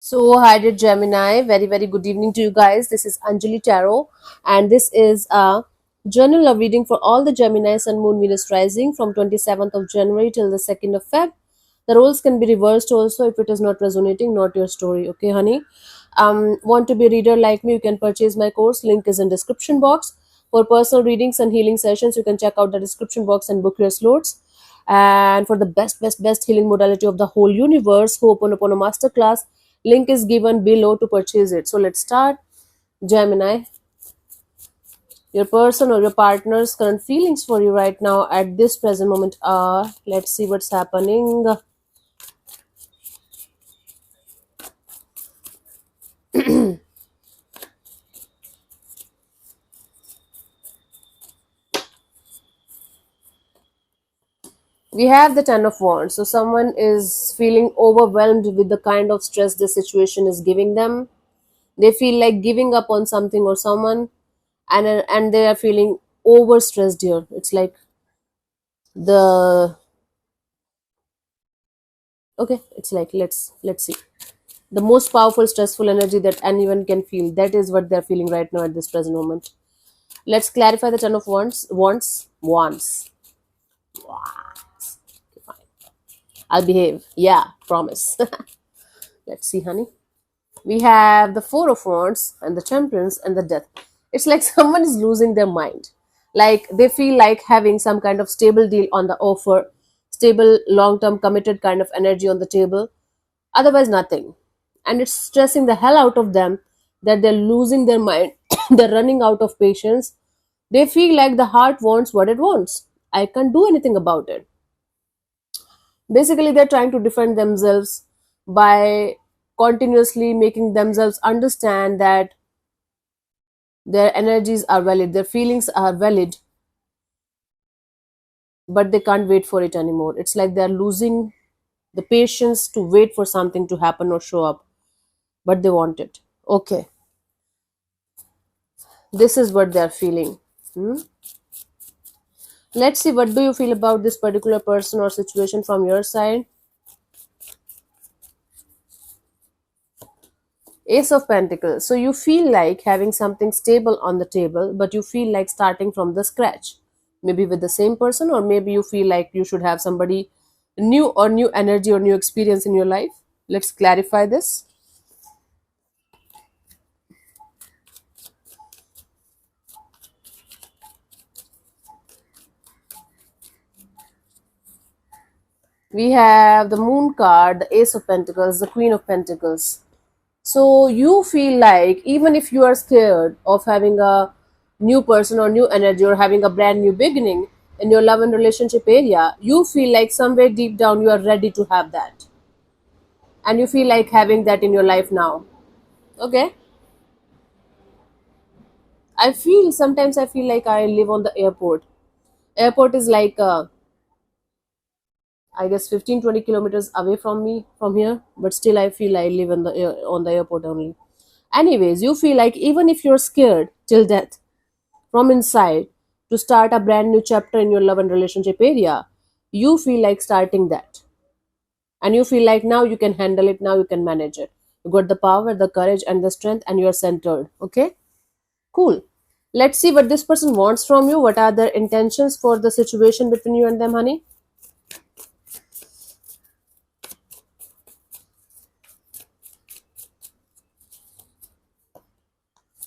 So, hi, dear Gemini. Very, very good evening to you guys. This is Anjali Tarot, and this is a journal of reading for all the Gemini Sun, Moon, Venus rising from 27th of January till the 2nd of Feb. The roles can be reversed also if it is not resonating, not your story. Okay, honey. Want to be a reader like me? You can purchase my course. Link is in description box. For personal readings and healing sessions, you can check out the description box and book your slots. And for the best healing modality of the whole universe, Ho'oponopono Masterclass, link is given below to purchase it. So let's start. Gemini, your person or your partner's current feelings for you right now at this present moment are, let's see what's happening. We have the Ten of Wands. So someone is feeling overwhelmed with the kind of stress the situation is giving them. They feel like giving up on something or someone, and they are feeling overstressed here. It's like the okay, it's like let's see. The most powerful stressful energy that anyone can feel, that is what they're feeling right now at this present moment. Let's clarify the Ten of Wands. Okay, fine. I'll behave, yeah, promise. Let's see, honey. We have the Four of Wands and the Temperance and the Death. It's like someone is losing their mind. Like they feel like having some kind of stable deal on the offer, stable, long term, committed kind of energy on the table. Otherwise, nothing. And it's stressing the hell out of them that they're losing their mind, they're running out of patience. They feel like the heart wants what it wants. I can't do anything about it. Basically, they're trying to defend themselves by continuously making themselves understand that their energies are valid, their feelings are valid, but they can't wait for it anymore. It's like they're losing the patience to wait for something to happen or show up, but they want it. Okay, this is what they're feeling. Hmm? Let's see, what do you feel about this particular person or situation from your side? Ace of Pentacles. So you feel like having something stable on the table, but you feel like starting from the scratch. Maybe with the same person, or maybe you feel like you should have somebody new or new energy or new experience in your life. Let's clarify this. We have the Moon card, the Ace of Pentacles, the Queen of Pentacles. So you feel like even if you are scared of having a new person or new energy or having a brand new beginning in your love and relationship area, you feel like somewhere deep down you are ready to have that. And you feel like having that in your life now. Okay? I feel like I live on the airport. Airport is like I guess 15-20 kilometers away from me from here, but still I feel I live on the airport only. Anyways, you feel like even if you're scared till death from inside to start a brand new chapter in your love and relationship area, you feel like starting that. And you feel like now you can handle it, now you can manage it. You got the power, the courage, and the strength, and you're centered. Okay? Cool. Let's see what this person wants from you. What are their intentions for the situation between you and them, honey?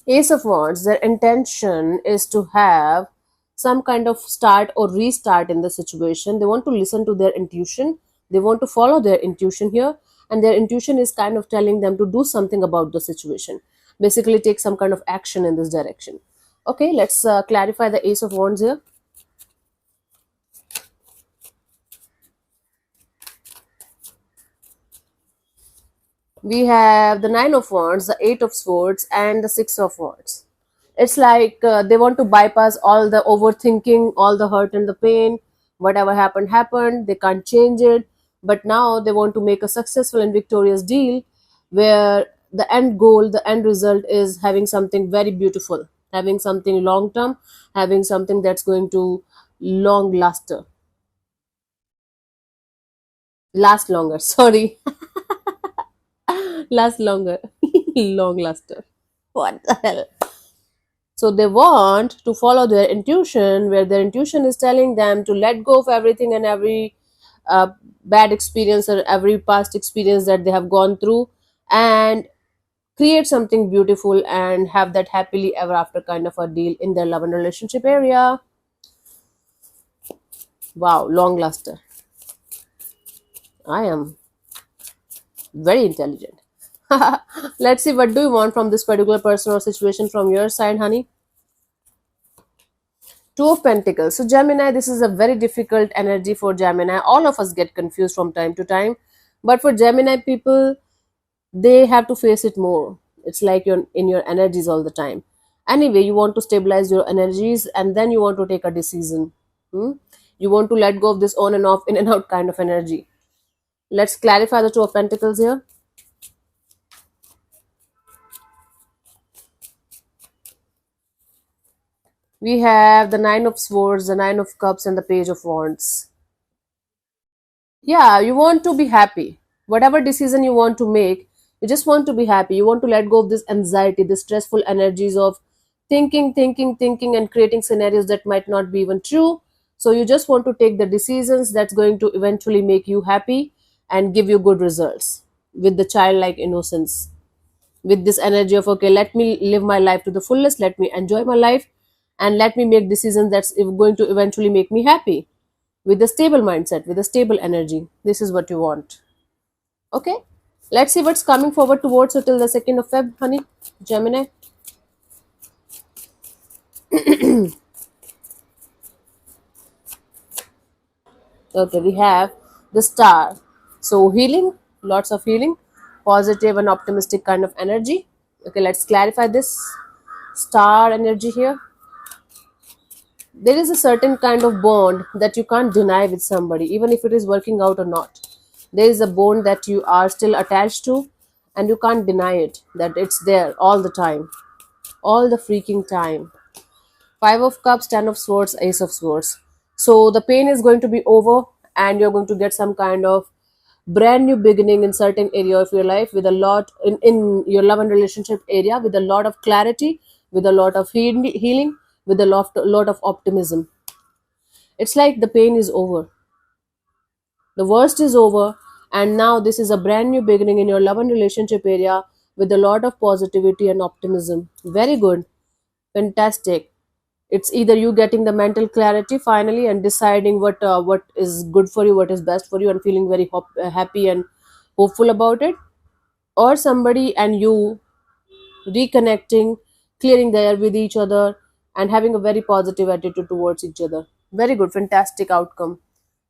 Ace of Wands, their intention is to have some kind of start or restart in the situation. They want to listen to their intuition. They want to follow their intuition here. And their intuition is kind of telling them to do something about the situation. Basically, take some kind of action in this direction. Okay, let's clarify the Ace of Wands here. We have the Nine of Wands, the Eight of Swords, and the Six of Wands. It's like they want to bypass all the overthinking, all the hurt and the pain. Whatever happened happened, they can't change it, but now they want to make a successful and victorious deal where the end goal, the end result is having something very beautiful, having something long term, having something that's going to long last longer. Sorry. Last longer. Long laster. What the hell? So they want to follow their intuition, where their intuition is telling them to let go of everything and every uh, bad experience or every past experience that they have gone through, and create something beautiful and have that happily ever after kind of a deal in their love and relationship area. Wow, long luster. I am very intelligent. Let's see, what do you want from this particular person or situation from your side, honey? Two of Pentacles. So, Gemini, this is a very difficult energy for Gemini. All of us get confused from time to time. But for Gemini people, they have to face it more. It's like you're in your energies all the time. Anyway, you want to stabilize your energies and then you want to take a decision. Hmm? You want to let go of this on and off, in and out kind of energy. Let's clarify the Two of Pentacles here. We have the Nine of Swords, the Nine of Cups, and the Page of Wands. Yeah, you want to be happy. Whatever decision you want to make, you just want to be happy. You want to let go of this anxiety, this stressful energies of thinking, and creating scenarios that might not be even true. So you just want to take the decisions that's going to eventually make you happy and give you good results with the childlike innocence, with this energy of, okay, let me live my life to the fullest, let me enjoy my life, and let me make decisions that's going to eventually make me happy, with a stable mindset, with a stable energy. This is what you want. Okay, let's see what's coming forward towards you till the 2nd of Feb, honey. Gemini. Okay, we have the Star. So healing, lots of healing, positive and optimistic kind of energy. Okay, let's clarify this Star energy here. There is a certain kind of bond that you can't deny with somebody, even if it is working out or not. There is a bond that you are still attached to, and you can't deny it, that it's there all the time, all the freaking time. Five of Cups, Ten of Swords, Ace of Swords. So the pain is going to be over, and you're going to get some kind of brand new beginning in certain area of your life, with a lot in your love and relationship area, with a lot of clarity, with a lot of healing, with a lot of optimism. It's like the pain is over, the worst is over, and now this is a brand new beginning in your love and relationship area, with a lot of positivity and optimism. Very good. Fantastic. It's either you getting the mental clarity finally and deciding what is good for you, what is best for you, and feeling very happy and hopeful about it, or somebody and you reconnecting, clearing the air with each other, and having a very positive attitude towards each other. Very good. Fantastic outcome.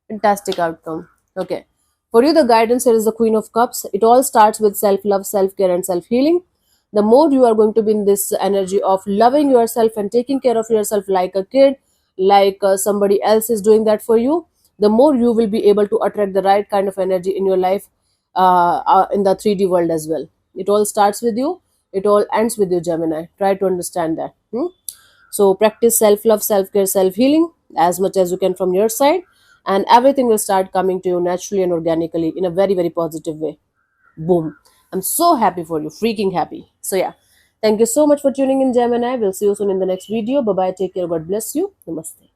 Fantastic outcome. Okay. For you, the guidance here is the Queen of Cups. It all starts with self love, self care, and self healing. The more you are going to be in this energy of loving yourself and taking care of yourself like a kid, like somebody else is doing that for you, the more you will be able to attract the right kind of energy in your life, in the 3D world as well. It all starts with you, it all ends with you, Gemini. Try to understand that. So practice self love, self care, self healing as much as you can from your side, and everything will start coming to you naturally and organically in a very, very positive way. Boom. I'm so happy for you, freaking happy. So, yeah, thank you so much for tuning in, Gemini. We'll see you soon in the next video. Bye bye. Take care. God bless you. Namaste.